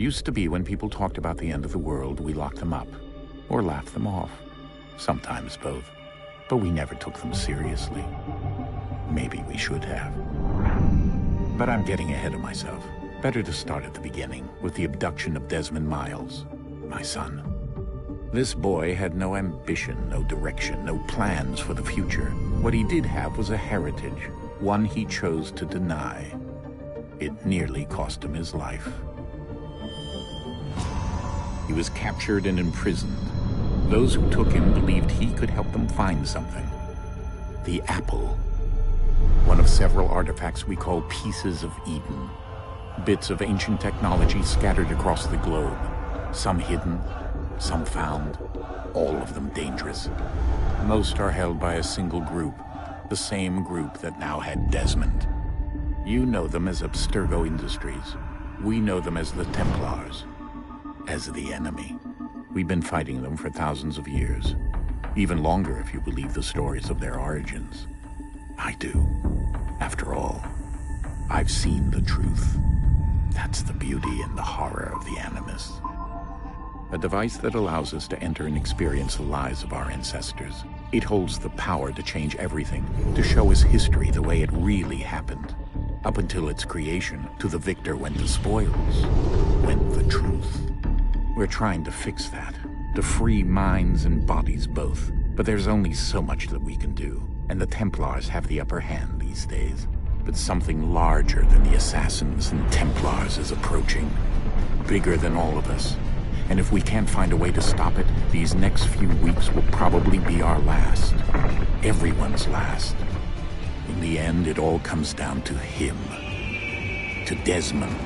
Used to be when people talked about the end of the world, we locked them up, or laughed them off. Sometimes both. But we never took them seriously. Maybe we should have. But I'm getting ahead of myself. Better to start at the beginning, with the abduction of Desmond Miles, my son. This boy had no ambition, no direction, no plans for the future. What he did have was a heritage, one he chose to deny. It nearly cost him his life. He was captured and imprisoned. Those who took him believed he could help them find something. The apple. One of several artifacts we call pieces of Eden. Bits of ancient technology scattered across the globe. Some hidden, some found, all of them dangerous. Most are held by a single group, the same group that now had Desmond. You know them as Abstergo Industries. We know them as the Templars, as the enemy. We've been fighting them for thousands of years, even longer if you believe the stories of their origins. I do. After all, I've seen the truth. That's the beauty and the horror of the Animus. A device that allows us to enter and experience the lives of our ancestors. It holds the power to change everything, to show us history the way it really happened. Up until its creation, to the victor went the spoils, went the truth. We're trying to fix that, to free minds and bodies both. But there's only so much that we can do, and the Templars have the upper hand these days. But something larger than the Assassins and Templars is approaching, bigger than all of us. And if we can't find a way to stop it, these next few weeks will probably be our last. Everyone's last. In the end, it all comes down to him. To Desmond.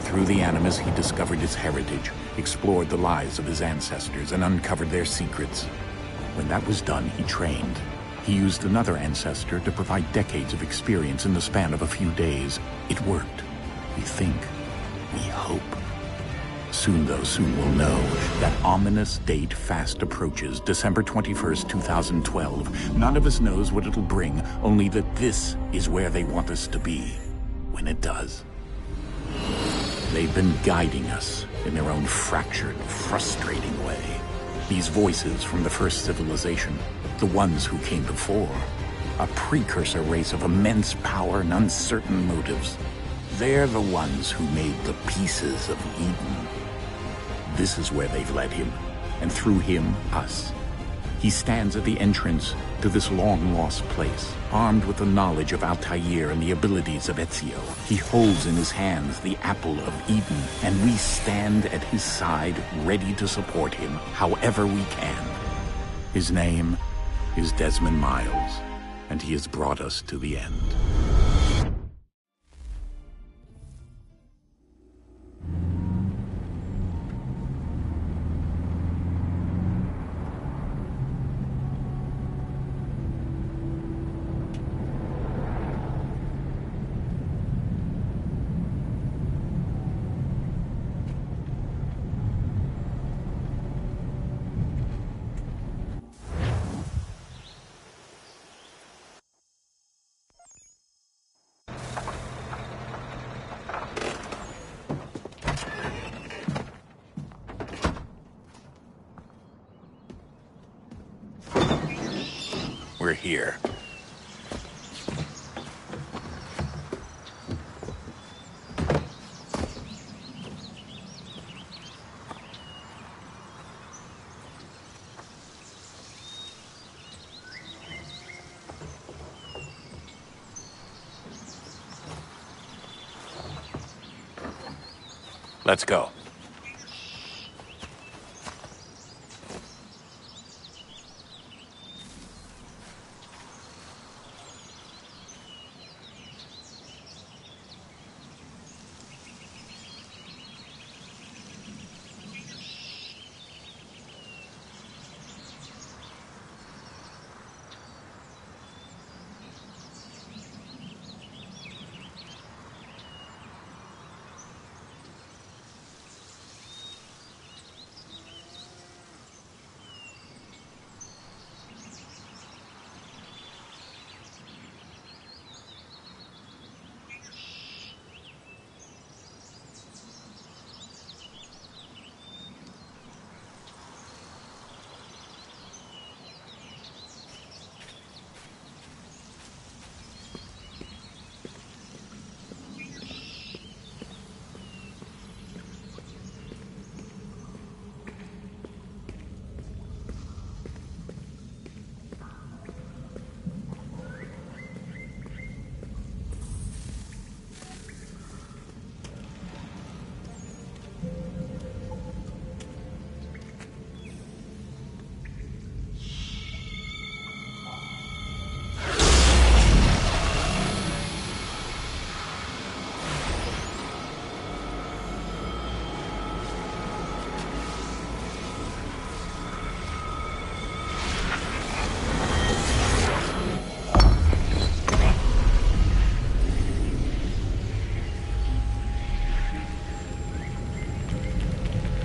Through the Animus, he discovered his heritage, explored the lives of his ancestors, and uncovered their secrets. When that was done, he trained. He used another ancestor to provide decades of experience in the span of a few days. It worked. We think. We hope. Soon, though, soon we'll know. That ominous date fast approaches, December 21st, 2012. None of us knows what it'll bring, only that this is where they want us to be, when it does. They've been guiding us in their own fractured, frustrating way. These voices from the first civilization, the ones who came before, a precursor race of immense power and uncertain motives. They're the ones who made the pieces of Eden. This is where they've led him, and through him, us. He stands at the entrance to this long-lost place, armed with the knowledge of Altair and the abilities of Ezio. He holds in his hands the apple of Eden, and we stand at his side, ready to support him however we can. His name is Desmond Miles, and he has brought us to the end. We're here. Let's go.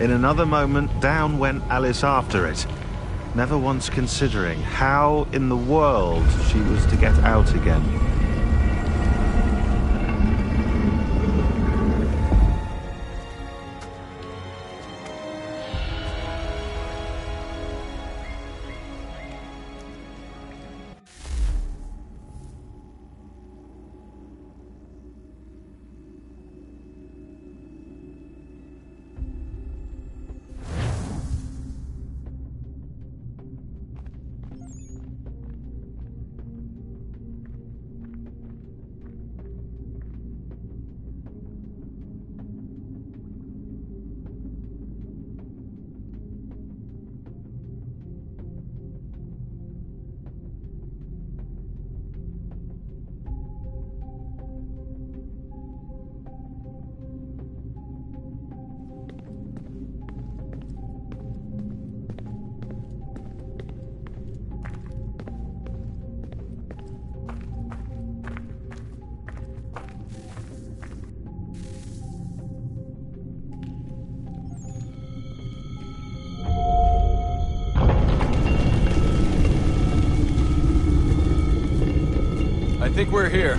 In another moment, down went Alice after it, never once considering how in the world she was to get out again. I think we're here.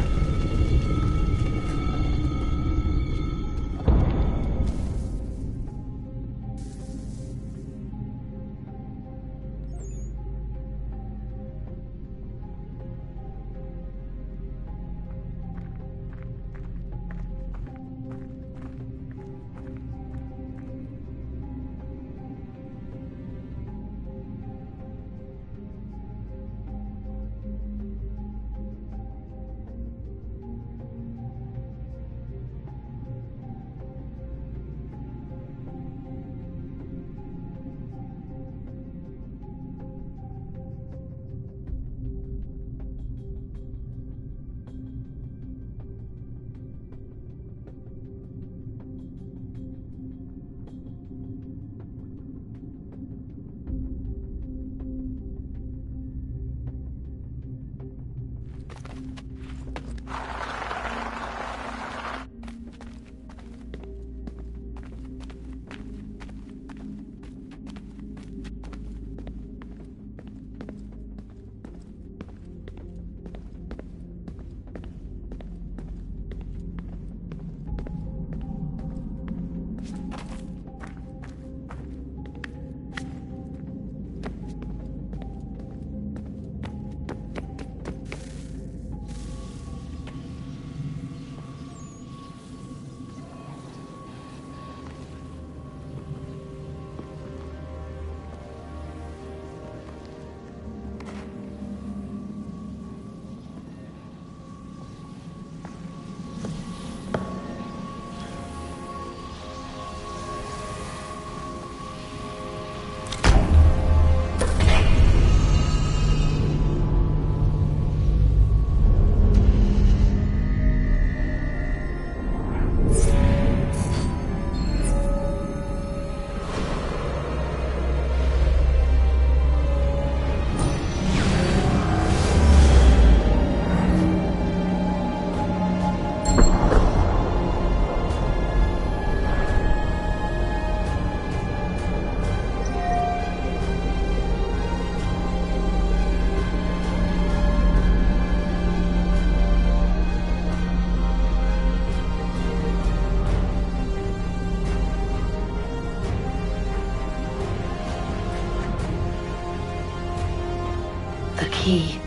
The key.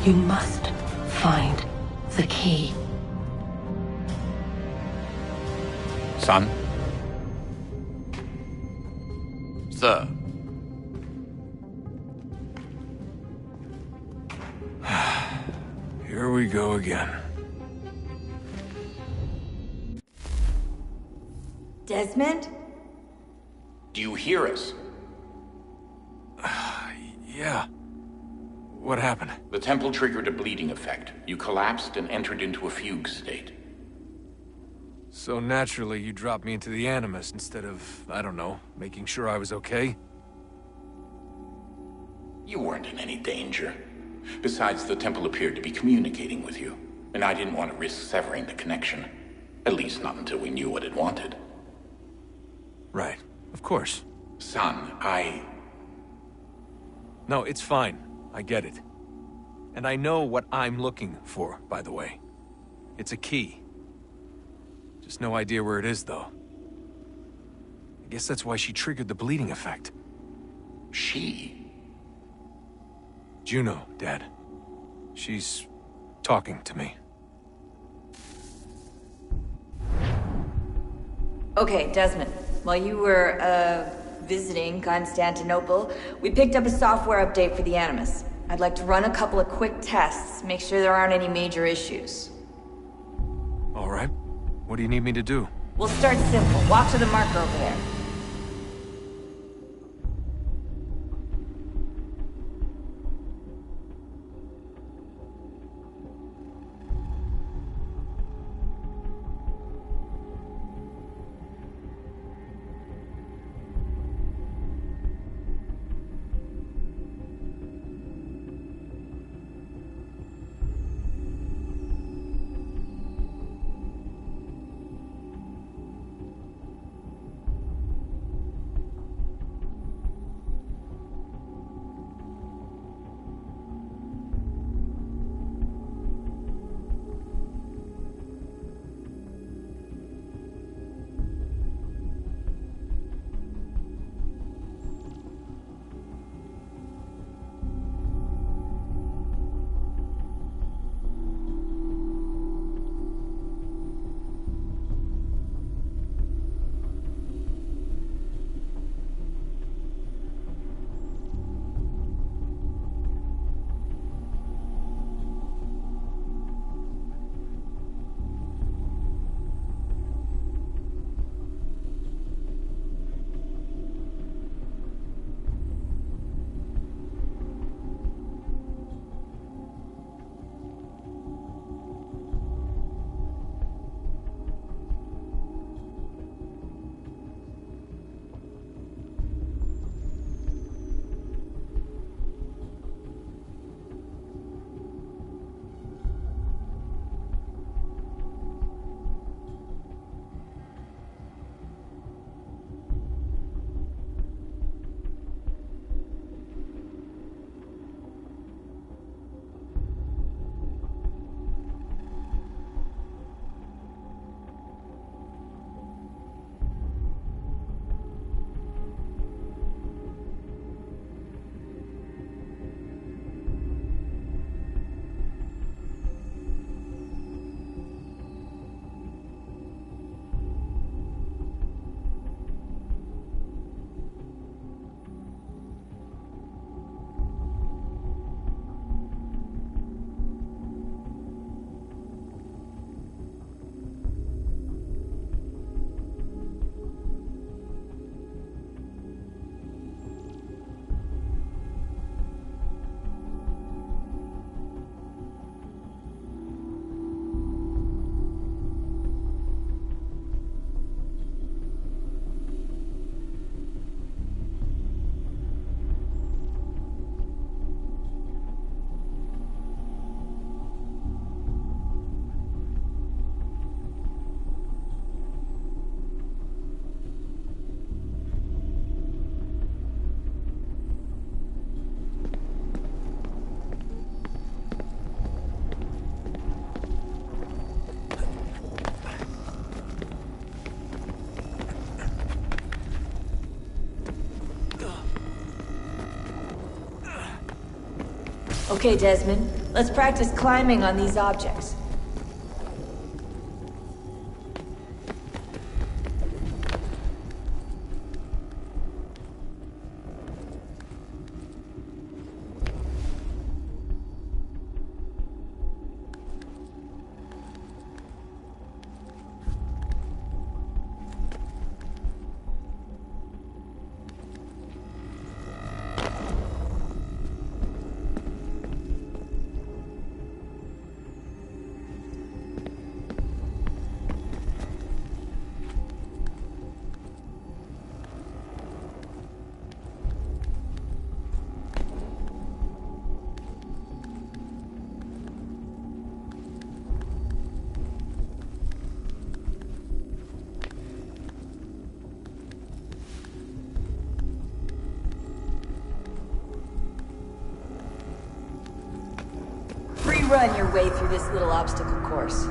You must find the key. Son? Sir. Here we go again. Desmond? Do you hear us? Yeah. What happened? The temple triggered a bleeding effect. You collapsed and entered into a fugue state. So naturally, you dropped me into the Animus instead of, I don't know, making sure I was okay? You weren't in any danger. Besides, the temple appeared to be communicating with you, and I didn't want to risk severing the connection. At least not until we knew what it wanted. Right. course. Son, No, it's fine. I get it. And I know what I'm looking for, by the way. It's a key. Just no idea where it is, though. I guess that's why she triggered the bleeding effect. She? Juno, Dad. She's talking to me. Okay, Desmond. While you were, visiting Constantinople, we picked up a software update for the Animus. I'd like to run a couple of quick tests, make sure there aren't any major issues. All right. What do you need me to do? We'll start simple. Walk to the marker over there. Okay, Desmond. Let's practice climbing on these objects. run your way through this little obstacle course.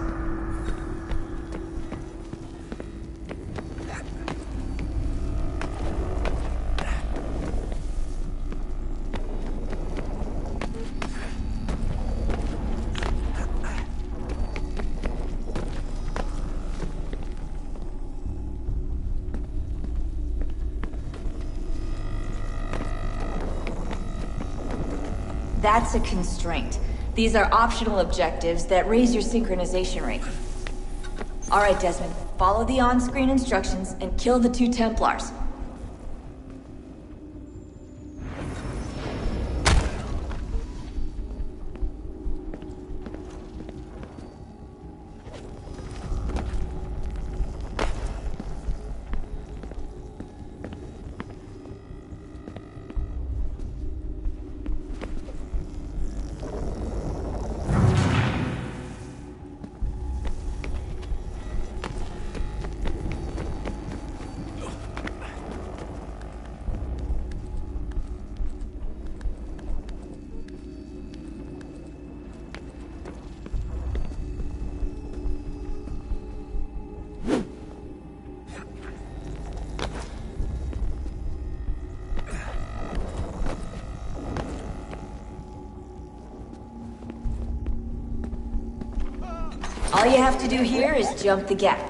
That's a constraint. These are optional objectives that raise your synchronization rate. Alright, Desmond. Follow the on-screen instructions and kill the 2 Templars. All you have to do here is jump the gap.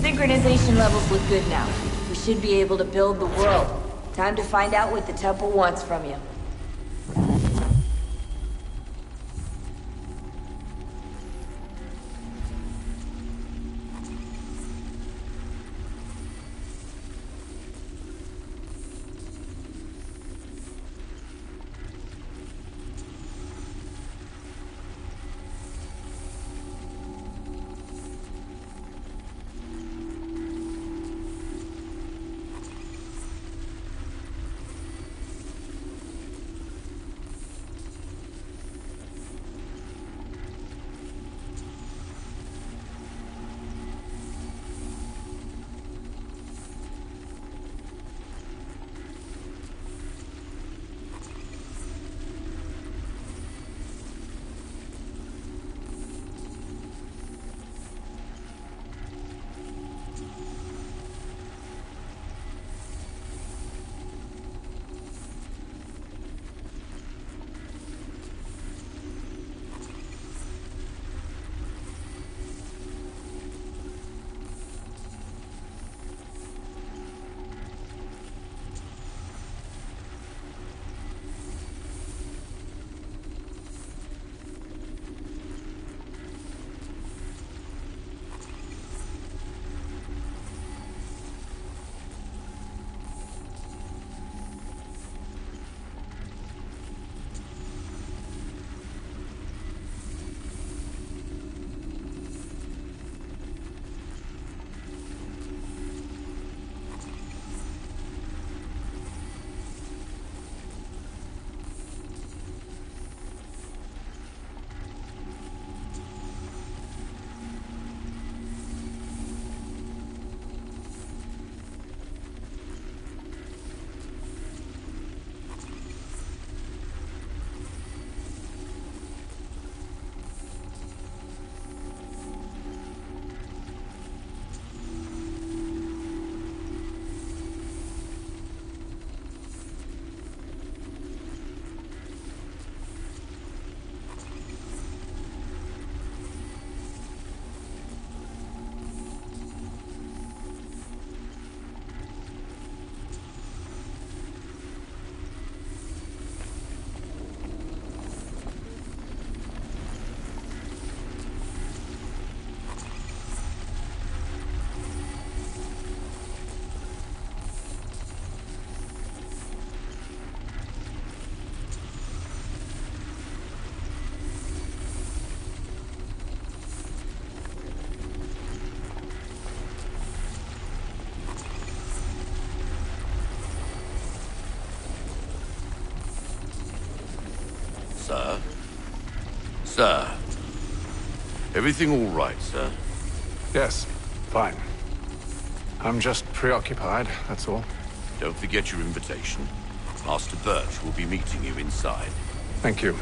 Synchronization levels look good now. We should be able to build the world. Time to find out what the temple wants from you. Sir. Everything all right, sir? Yes, fine. I'm just preoccupied, that's all. Don't forget your invitation. Master Birch will be meeting you inside. Thank you.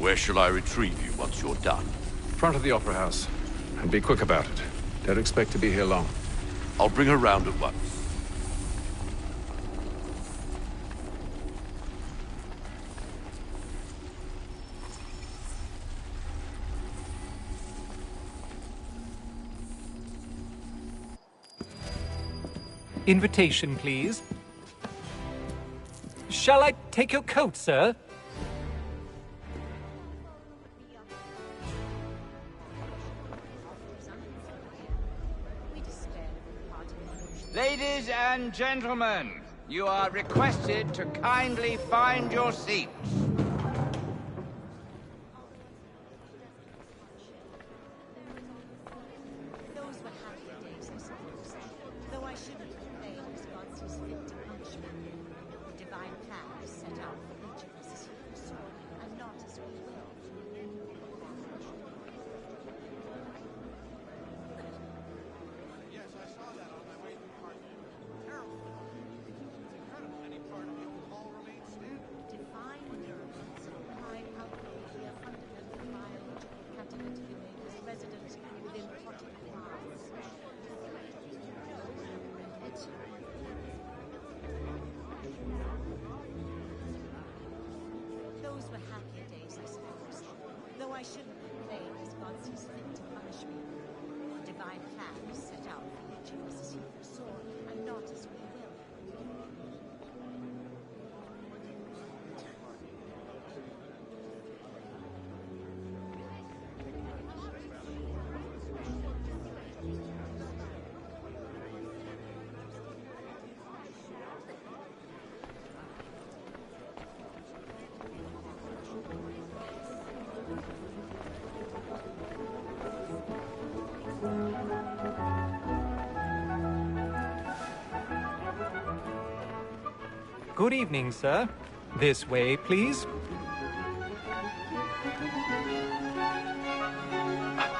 Where shall I retrieve you once you're done? Front of the Opera House. And be quick about it. Don't expect to be here long. I'll bring her round at once. Invitation, please. Shall I take your coat, sir? Ladies and gentlemen, you are requested to kindly find your seats. Those were happy days, I suppose. Though I shouldn't complain, as God sees fit to punish me. The divine plan is set out for each of us as he foresaw, and not as we will. Yes, I saw that on my way to the party. Terrible. It's incredible any part of the old hall remains standing. Define miracles imply how greatly a fundamental biological catalyst can make us resident within 40 miles. Those were happier days, I suppose. Though I shouldn't complain, as God sees fit to punish me. The divine plan is set out for each of us as he foresaw, and not as we will. Good evening, sir. This way, please.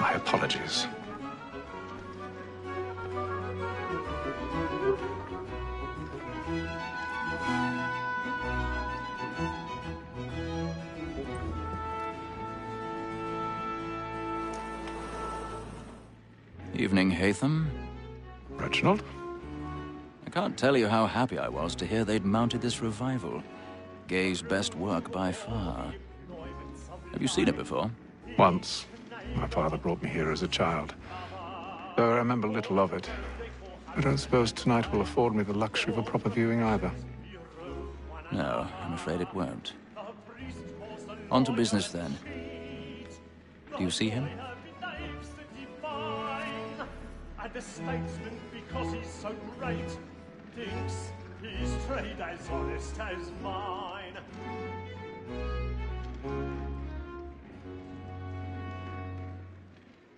My apologies. Evening, Hatham. Reginald? I can't tell you how happy I was to hear they'd mounted this revival. Gay's best work by far. Have you seen it before? Once. My father brought me here as a child. Though I remember little of it. I don't suppose tonight will afford me the luxury of a proper viewing either. No, I'm afraid it won't. On to business, then. Do you see him? And the statesman, because he's so great, thinks his trade as honest as mine.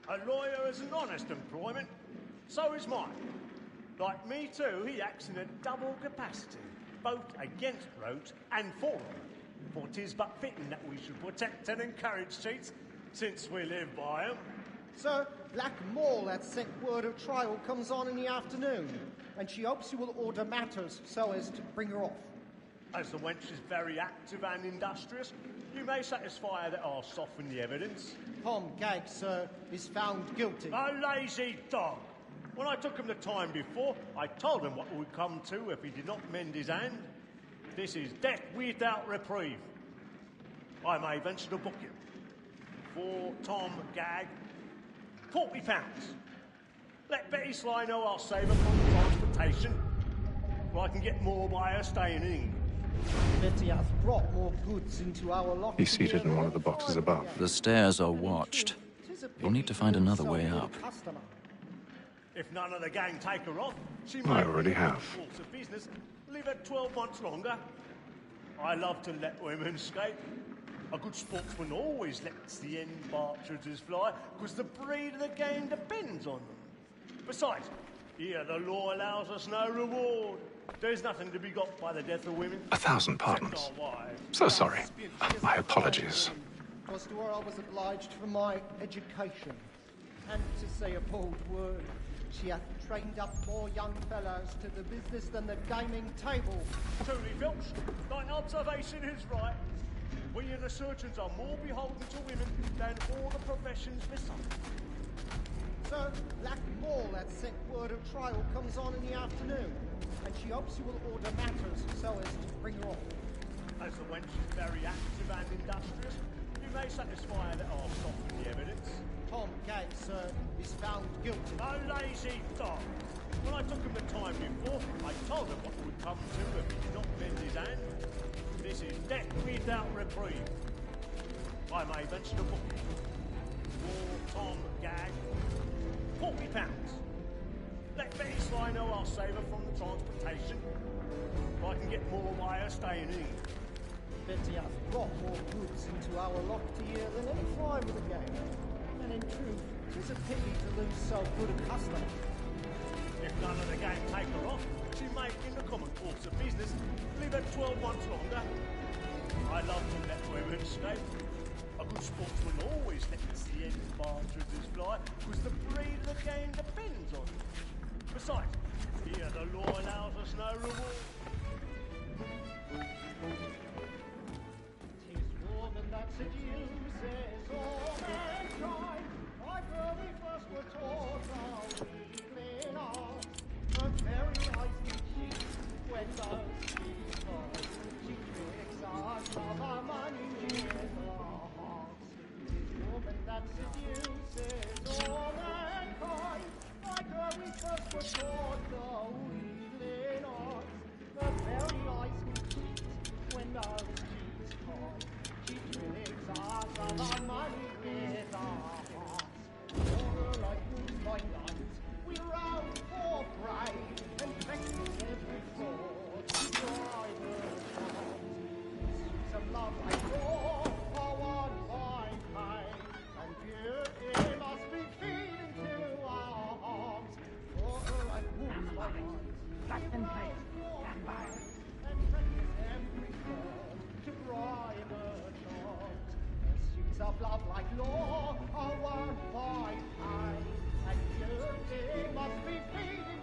A lawyer is an honest employment, so is mine. Like me too, he acts in a double capacity, both against roads and for them. For 'tis but fitting that we should protect and encourage cheats, since we live by 'em. Sir, Black Mall had sent word of trial comes on in the afternoon, and she hopes you will order matters so as to bring her off. As the wench is very active and industrious, you may satisfy her that I'll soften the evidence. Tom Gag, sir, is found guilty. A lazy dog! When I took him the time before, I told him what it would come to if he did not mend his hand. This is death without reprieve. I may venture to book him. For Tom Gag, £40. Let Betty Sly know I'll save her from transportation, or I can get more by her staying in England. Betty has brought more goods into our loft. He's seated in one of the boxes above. The stairs are watched. You'll need to find another way up. If none of the gang take her off, she I may already have. course of business, leave her 12 months longer. I love to let women skate. A good sportsman always lets the end partridges fly, because the breed of the game depends on them. Besides, here the law allows us no reward. There's nothing to be got by the death of women. 1,000 pardons. So sorry. My apologies. 'Twas to her I was obliged for my education. And to say a bold word, she hath trained up more young fellows to the business than the gaming table. Truly, Filch, thine observation is right. We and the surgeons are more beholden to women than all the professions beside. Sir, Black Mall hath sent word of trial comes on in the afternoon, and she hopes you will order matters so as to bring her on. As the wench is very active and industrious, you may satisfy her that I'll soften the evidence. Tom Gates, sir, is found guilty. A lazy dog! When I took him the time before, I told him what would come to if he did not bend his hand. This is death without reprieve. I may venture to book it. For Tom Gag, £40. Let Betty Sly know I'll save her from the transportation. I can get more by her staying in. Betty hath brought more goods into our lock to year than any crime with a gang. And in truth, 'tis a pity to lose so good a customer. If none of the gang take her off, she may, in the common course of business, leave her 12 months longer. I love to let women escape. A good sportsman always lets the end partridges fly, because the breed of the game depends on it. Besides, here the law allows us no reward. Tis woman that seduces all mankind. Like where we first were taught our weakling arts. Her very eyes we cheat when those she's caught. She tricks us of our money in our hearts. Tis woman that seduces all mankind. Like where we first were taught our weakling arts. Her very eyes we cheat when those she's caught. She tricks us of our money with our hearts. For like moons by night, we round for prey and practice every fraud to drive her down. Suits of love like war are won by pain, and beauty must be feeding to our hearts. For like moons by night, we round for prey and practice every fraud to bribe her charms. Pursuits of love like law are won by pain, and beauty must be feeding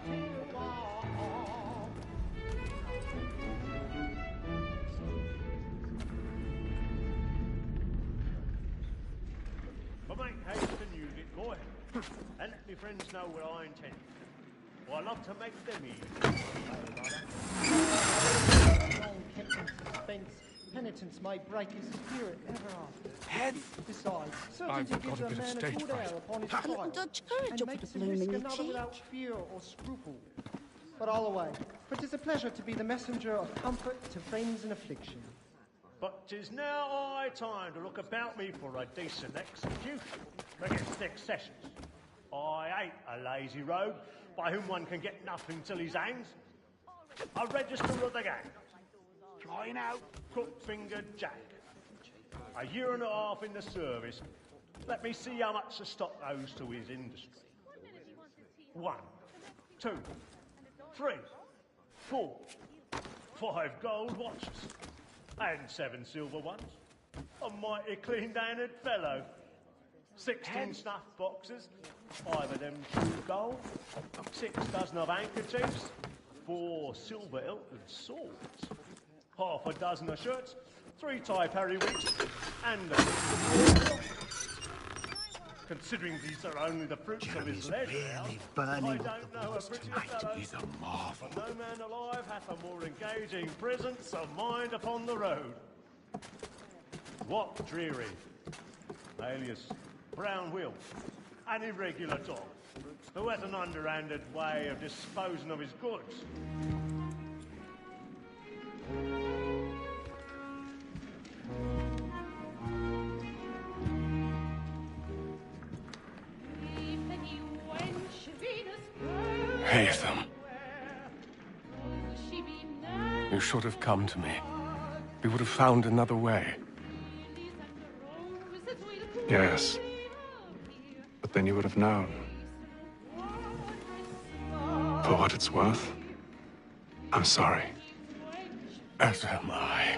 to our hearts. But make haste and use it, boy. And let me friends know what I intend. For I love to make them easy. Long kept in suspense, penitence may break his spirit ever after. Head! Besides, I've certainty got gives a a bit of man a stage good fright. air upon his A little trial, Dutch courage and up makes with the him risk blooming another cheek. without fear or scruple. But all away, for 'tis a pleasure to be the messenger of comfort to friends in affliction. But 'tis now high time to look about me for a decent execution against next sessions. I ain't a lazy rogue by whom one can get nothing till his hangs. A register of the gang. Flying out, crook-fingered Jack. A year and a half in the service. Let me see how much the stock owes to his industry. 1, 2, 3, 4, 5 gold watches. And 7 silver ones. A mighty clean-handed fellow. 16 snuff boxes, 5 of them true gold, 6 dozen of handkerchiefs, 4 silver hilted swords, half a dozen of shirts, 3 tie periwigs, and a considering these are only the fruits of his leisure, I don't know a prettier fellow, but no man alive hath a more engaging presence of mind upon the road. What dreary, alias Brown Will, an irregular dog, who has an underhanded way of disposing of his goods. Haytham. You should have come to me. We would have found another way. Yes. But then you would have known. For what it's worth, I'm sorry. As am I.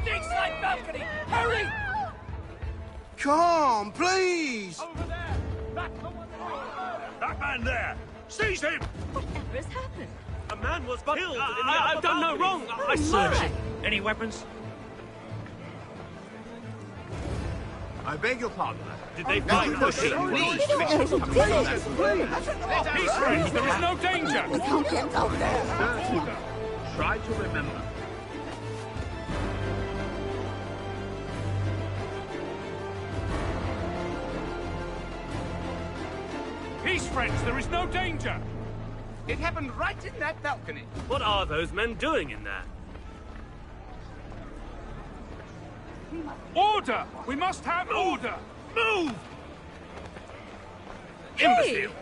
Steak side balcony! Hurry! Come, please! Over there! That man there! Seize him! Whatever has happened? A man was killed in the I've done no wrong. I searched. Any weapons? I beg your pardon. Did they find the ship? Please, Peace, friends, there is no danger! Try to remember. Peace, friends, there is no danger! It happened right in that balcony. What are those men doing in there? Order! We must have order! Move! Imbecile!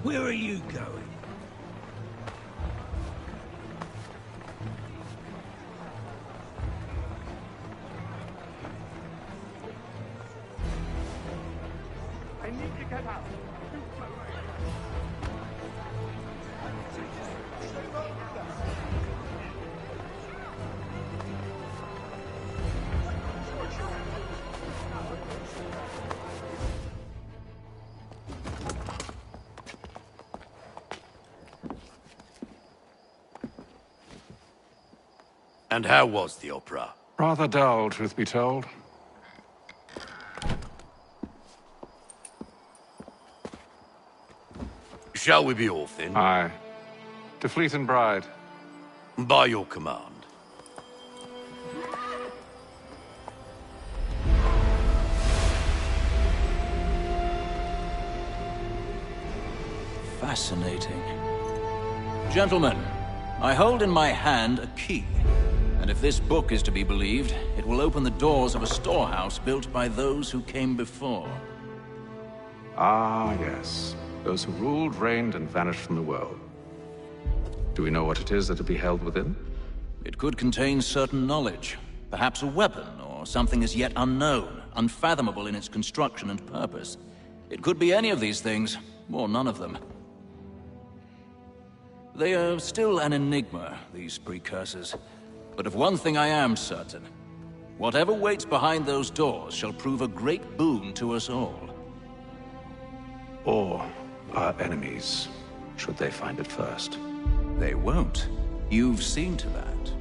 Where are you going? I need to get out. And how was the opera? Rather dull, truth be told. Shall we be off then? Aye. To Fleet and Bride. By your command. Fascinating. Gentlemen, I hold in my hand a key. And if this book is to be believed, it will open the doors of a storehouse built by those who came before. Ah, yes. Those who ruled, reigned, and vanished from the world. Do we know what it is that will be held within? It could contain certain knowledge. Perhaps a weapon, or something as yet unknown, unfathomable in its construction and purpose. It could be any of these things, or none of them. They are still an enigma, these precursors. But of one thing I am certain. Whatever waits behind those doors shall prove a great boon to us all. Or our enemies, should they find it first. They won't. You've seen to that.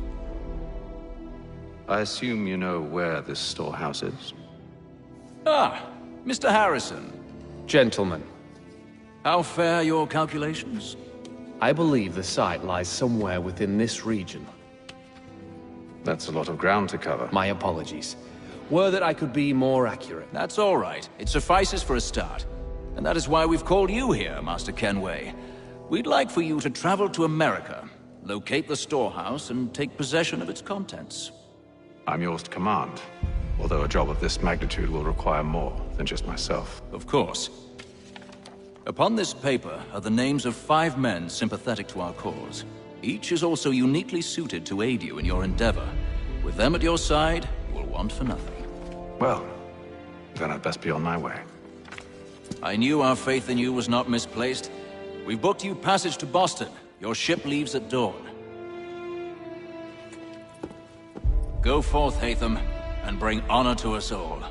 I assume you know where this storehouse is? Ah, Mr. Harrison. Gentlemen, How fare your calculations? I believe the site lies somewhere within this region. That's a lot of ground to cover. My apologies. Were that I could be more accurate. That's all right. It suffices for a start. And that is why we've called you here, Master Kenway. We'd like for you to travel to America, locate the storehouse, and take possession of its contents. I'm yours to command, although a job of this magnitude will require more than just myself. Of course. Upon this paper are the names of 5 men sympathetic to our cause. Each is also uniquely suited to aid you in your endeavor. With them at your side, you will want for nothing. Well, then I'd best be on my way. I knew our faith in you was not misplaced. We've booked you passage to Boston. Your ship leaves at dawn. Go forth, Hatham, and bring honor to us all.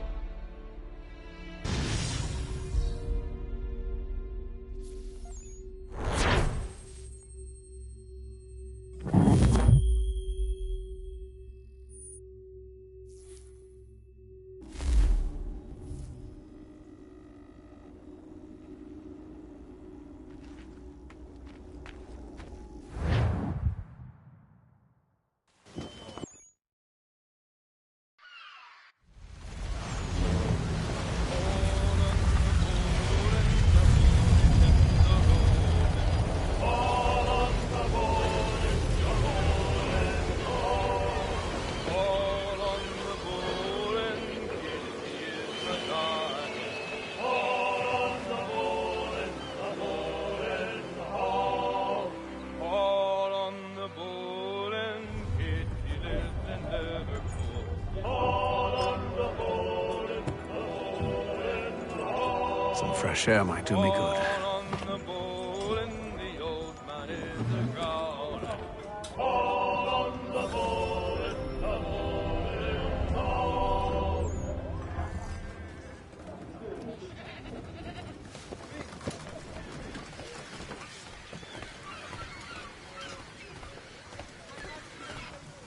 Some fresh air might do me good.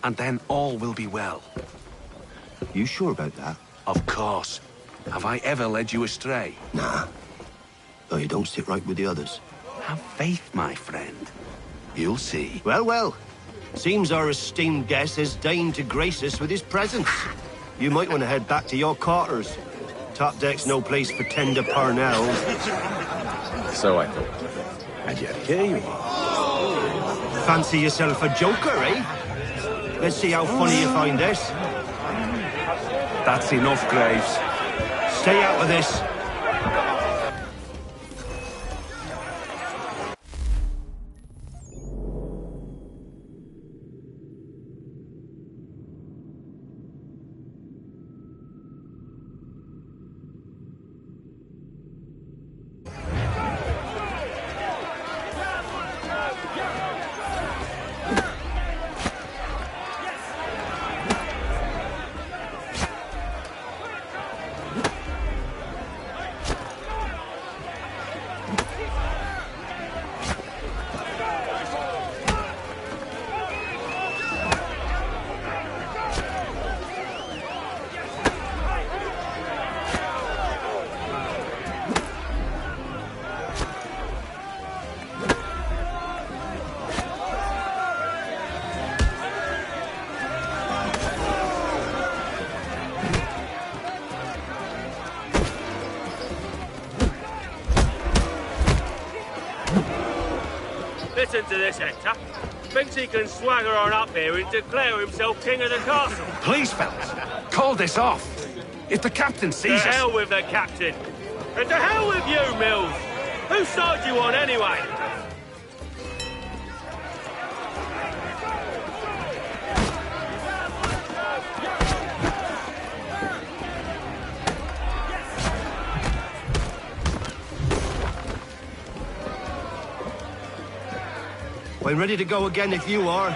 and then all will be well. You sure about that? Of course. Have I ever led you astray? Nah. Though you don't sit right with the others. Have faith, my friend. You'll see. Well, well. Seems our esteemed guest has deigned to grace us with his presence. You might want to head back to your quarters. Top deck's no place for tender parnells. So I thought. And yet here you are. Fancy yourself a joker, eh? Let's see how funny you find this. That's enough, Graves. Stay out of this. Listen to this, Hector. Thinks he can swagger on up here and declare himself king of the castle. Please, fellas, call this off. If the captain sees us... To hell with the captain. And to hell with you, Mills. Whose side you on, anyway? I'm ready to go again if you are.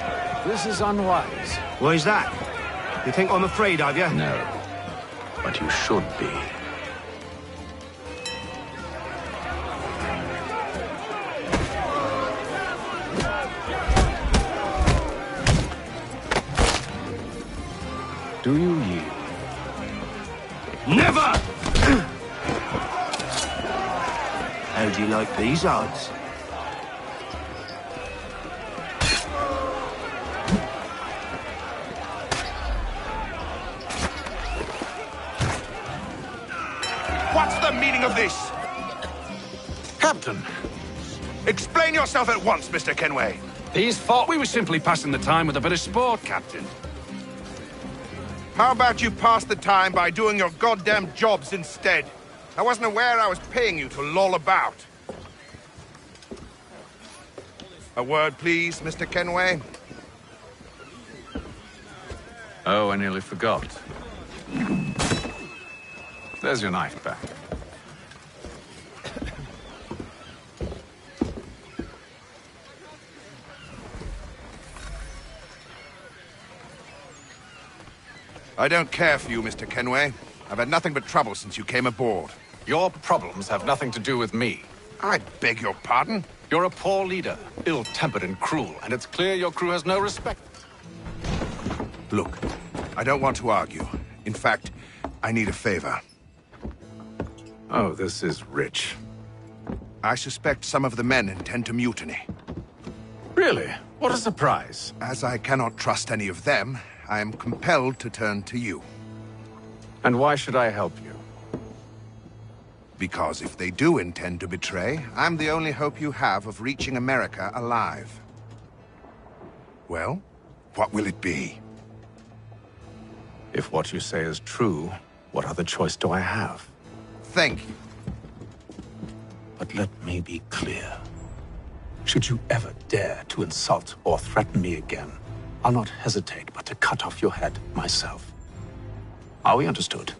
This is unwise. Why's that? You think I'm afraid of you? No. But you should be. Do you yield? Never! How do you like these odds? What's the meaning of this? Captain, Explain yourself at once, Mr. Kenway. these thought we were simply passing the time with a bit of sport, Captain. How about you pass the time by doing your goddamn jobs instead? I wasn't aware I was paying you to loll about. A word, please, Mr. Kenway. Oh, I nearly forgot. There's your knife back. I don't care for you, Mr. Kenway. I've had nothing but trouble since you came aboard. Your problems have nothing to do with me. I beg your pardon? You're a poor leader, ill-tempered and cruel, and it's clear your crew has no respect. Look, I don't want to argue. In fact, I need a favor. Oh, this is rich. I suspect some of the men intend to mutiny. Really? What a surprise. As I cannot trust any of them, I am compelled to turn to you. And why should I help you? Because if they do intend to betray, I'm the only hope you have of reaching America alive. Well, what will it be? If what you say is true, what other choice do I have? Thank you. But let me be clear. Should you ever dare to insult or threaten me again, I'll not hesitate but to cut off your head myself. Are we understood?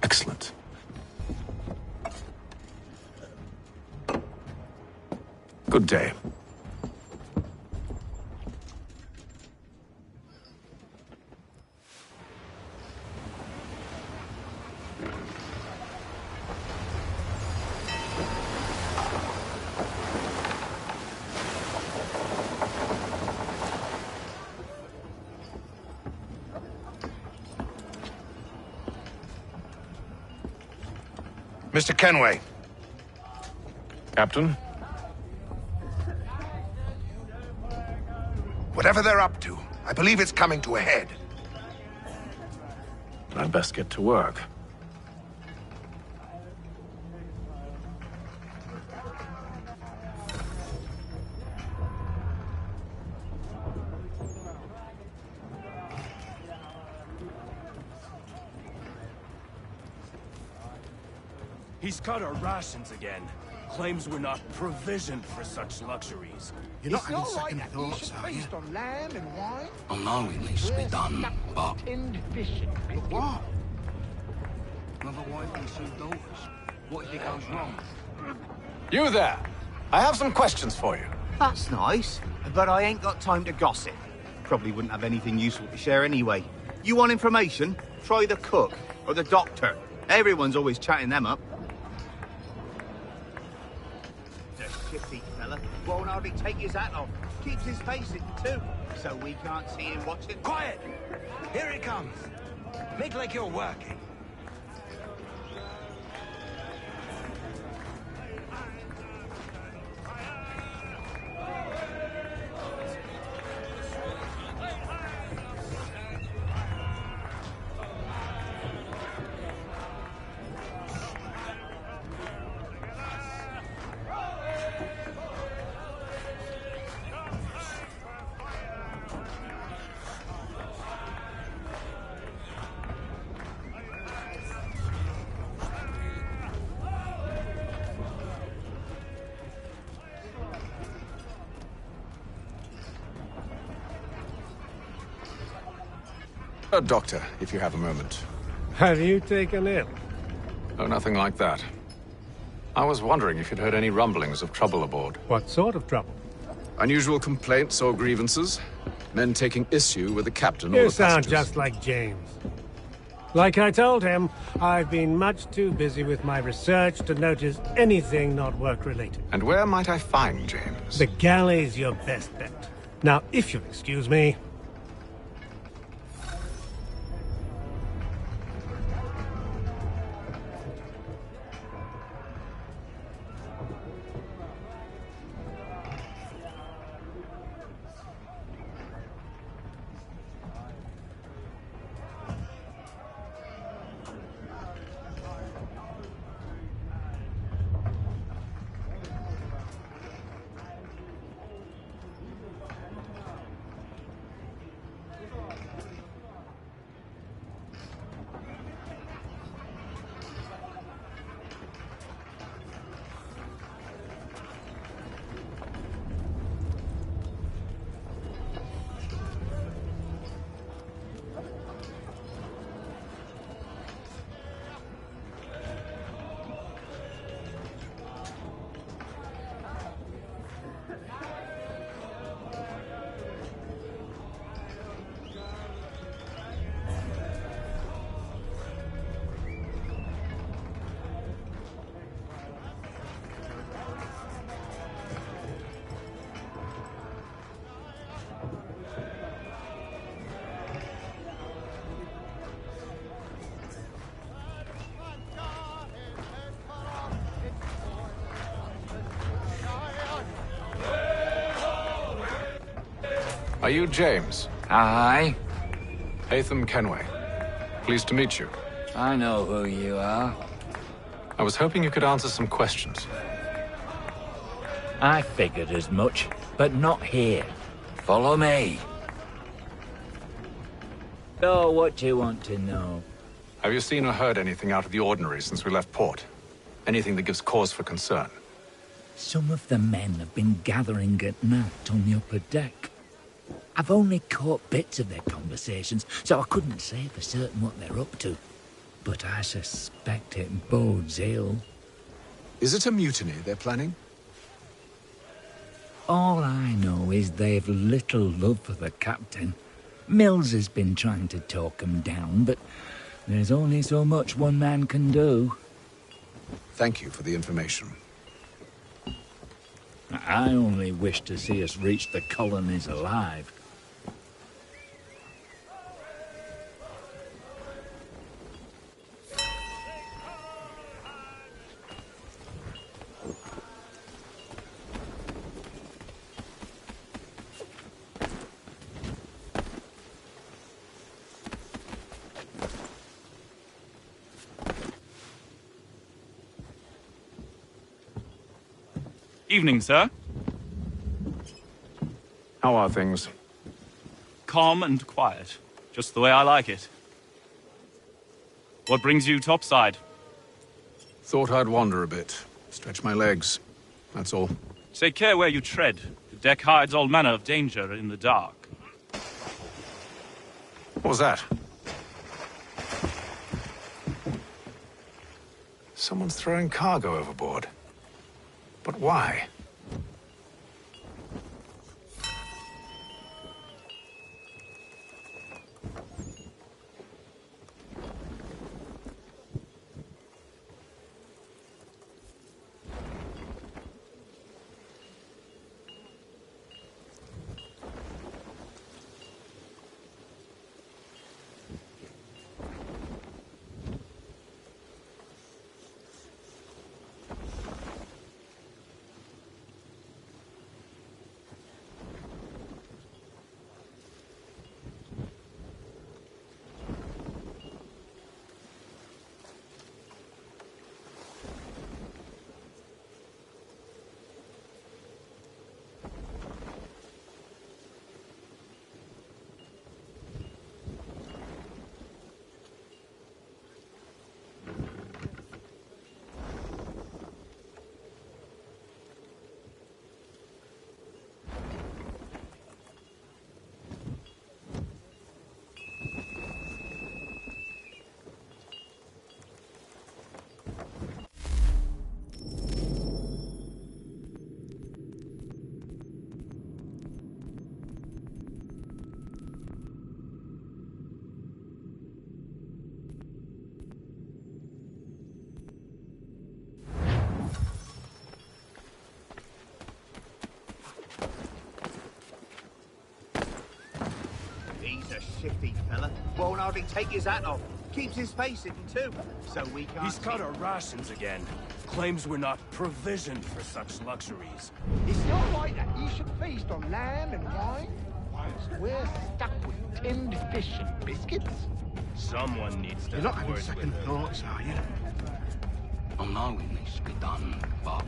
Excellent. Good day. Mr. Kenway. Captain? Whatever they're up to, I believe it's coming to a head. I'd best get to work. He's cut our rations again. Claims we're not provisioned for such luxuries. You're not having second thoughts, are you? On lamb and wine? I know it needs to be done, but... Tinned fish and what? Another wife and 2 daughters. What if it goes wrong? You there! I have some questions for you. That's nice, but I ain't got time to gossip. Probably wouldn't have anything useful to share anyway. You want information? Try the cook or the doctor. Everyone's always chatting them up. The shifty fella won't hardly take his hat off. Keeps his face hidden too, so we can't see him watching. Quiet! Here he comes. Make like you're working. Doctor, if you have a moment. Have you taken ill? Oh, nothing like that. I was wondering if you'd heard any rumblings of trouble aboard. What sort of trouble? Unusual complaints or grievances? Men taking issue with the captain or You the sound passengers? just like James. Like I told him, I've been much too busy with my research to notice anything not work-related. And where might I find James? The galley's your best bet. Now, if you'll excuse me... Are you James? Aye. Haytham Kenway. Pleased to meet you. I know who you are. I was hoping you could answer some questions. I figured as much, but not here. Follow me. So, what do you want to know? Have you seen or heard anything out of the ordinary since we left port? Anything that gives cause for concern? Some of the men have been gathering at night on the upper deck. I've only caught bits of their conversations, so I couldn't say for certain what they're up to. But I suspect it bodes ill. Is it a mutiny they're planning? All I know is they've little love for the captain. Mills has been trying to talk 'em down, but there's only so much one man can do. Thank you for the information. I only wish to see us reach the colonies alive. Evening, sir. How are things? Calm and quiet. Just the way I like it. What brings you topside? Thought I'd wander a bit. Stretch my legs. That's all. Take care where you tread. The deck hides all manner of danger in the dark. What was that? Someone's throwing cargo overboard. But why? Shifty fella. Won't hardly take his hat off. Keeps his face hidden too. So we can't... He's cut our rations again. Claims we're not provisioned for such luxuries. It's not right that you should feast on lamb and wine, whilst we're stuck with tinned fish and biscuits. Someone needs to You're not have having words second with him. thoughts, are you? I know it needs to be done, but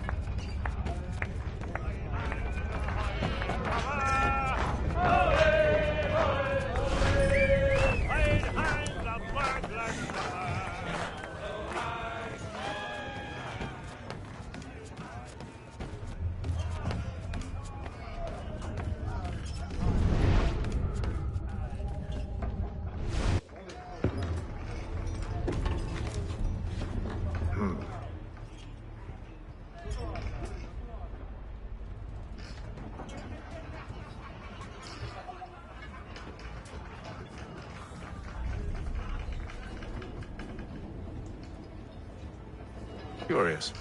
Curious.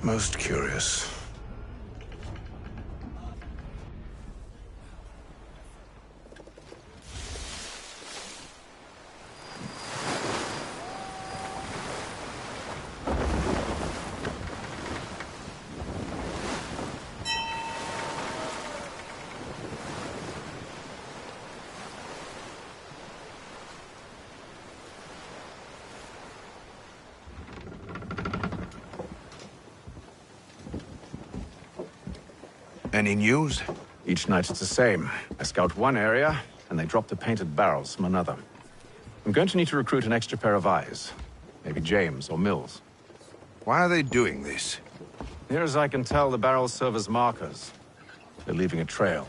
Most curious. Any news? Each night it's the same. I scout one area, and they drop the painted barrels from another. I'm going to need to recruit an extra pair of eyes. Maybe James or Mills. Why are they doing this? Near as I can tell, the barrels serve as markers. They're leaving a trail.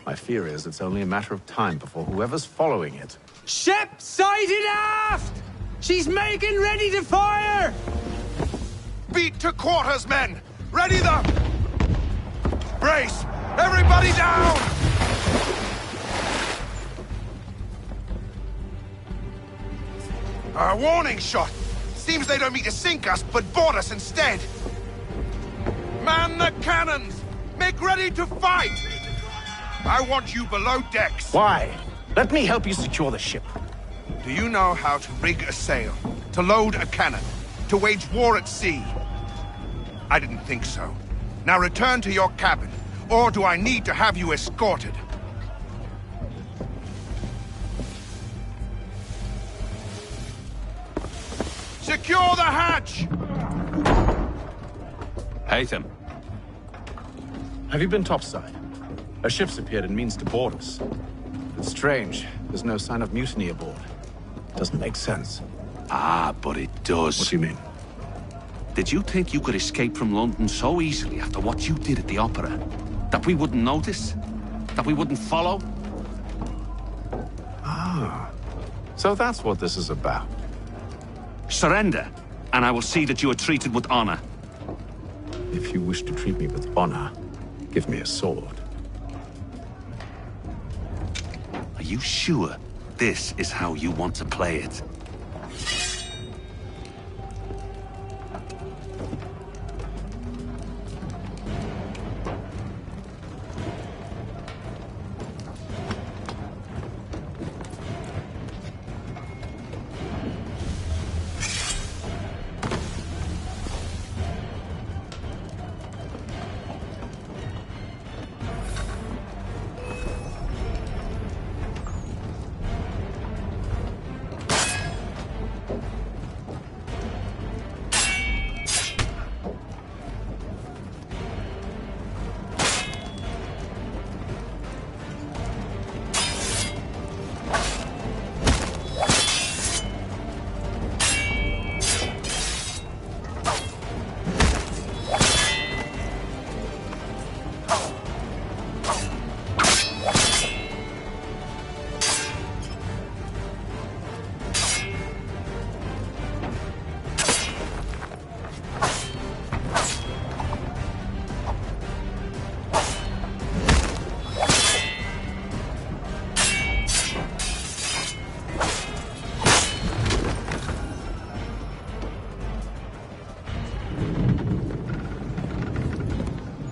My fear is it's only a matter of time before whoever's following it... Ship sighted aft! She's making ready to fire! Beat to quarters, men! Ready them! Brace! Everybody down! A warning shot! Seems they don't mean to sink us, but board us instead! Man the cannons! Make ready to fight! I want you below decks! Why? Let me help you secure the ship. Do you know how to rig a sail? To load a cannon? To wage war at sea? I didn't think so. Now return to your cabin, or do I need to have you escorted? Secure the hatch! Haytham. Have you been topside? A ship's appeared and means to board us. It's strange. There's no sign of mutiny aboard. Doesn't make sense. Ah, but it does. What do you mean? Did you think you could escape from London so easily after what you did at the opera? That we wouldn't notice? That we wouldn't follow? Ah. So that's what this is about. Surrender, and I will see that you are treated with honor. If you wish to treat me with honor, give me a sword. Are you sure this is how you want to play it?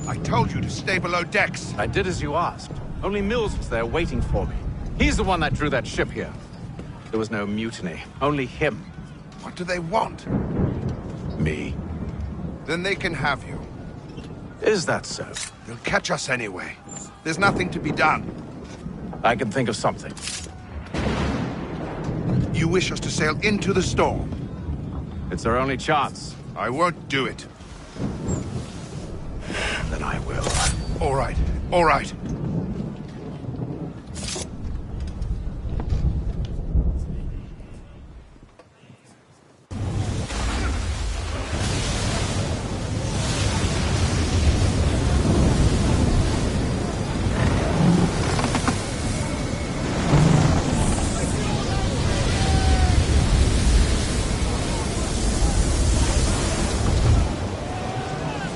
I told you to stay below decks. I did as you asked. Only Mills was there waiting for me. He's the one that drew that ship here. There was no mutiny, only him. What do they want? Me. Then they can have you. Is that so? They'll catch us anyway. There's nothing to be done. I can think of something. You wish us to sail into the storm? It's our only chance. I won't do it. Then I will. All right, all right.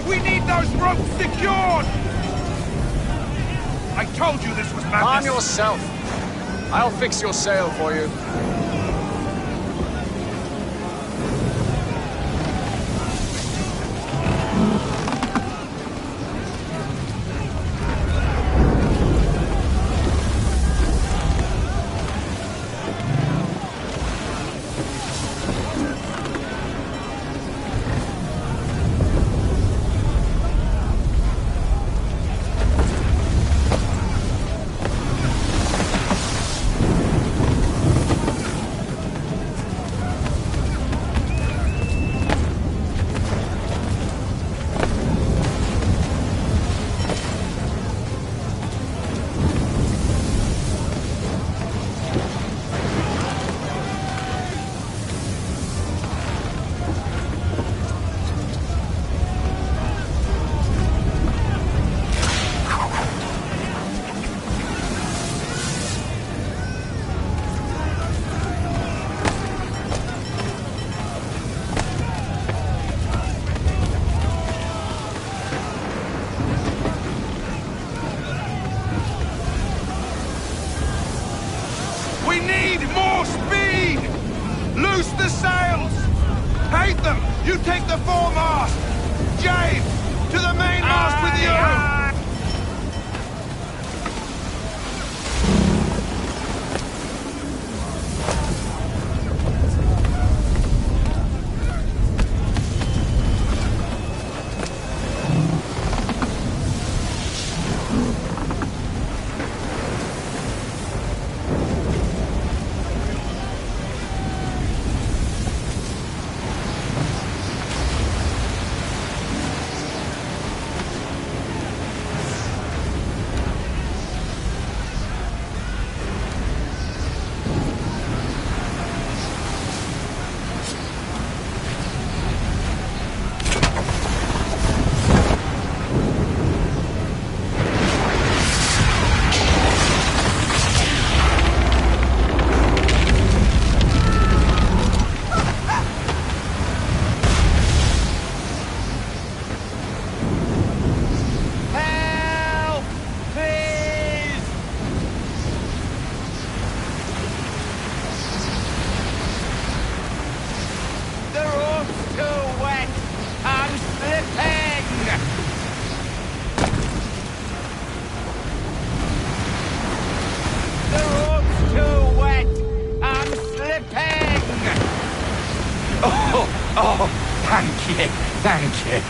We need those ropes secured! I told you this was madness. Calm yourself. I'll fix your sail for you. We need more speed! Loose the sails! Hate them! You take the foremast! James, to the mainmast with you! Oh, thank you, thank you.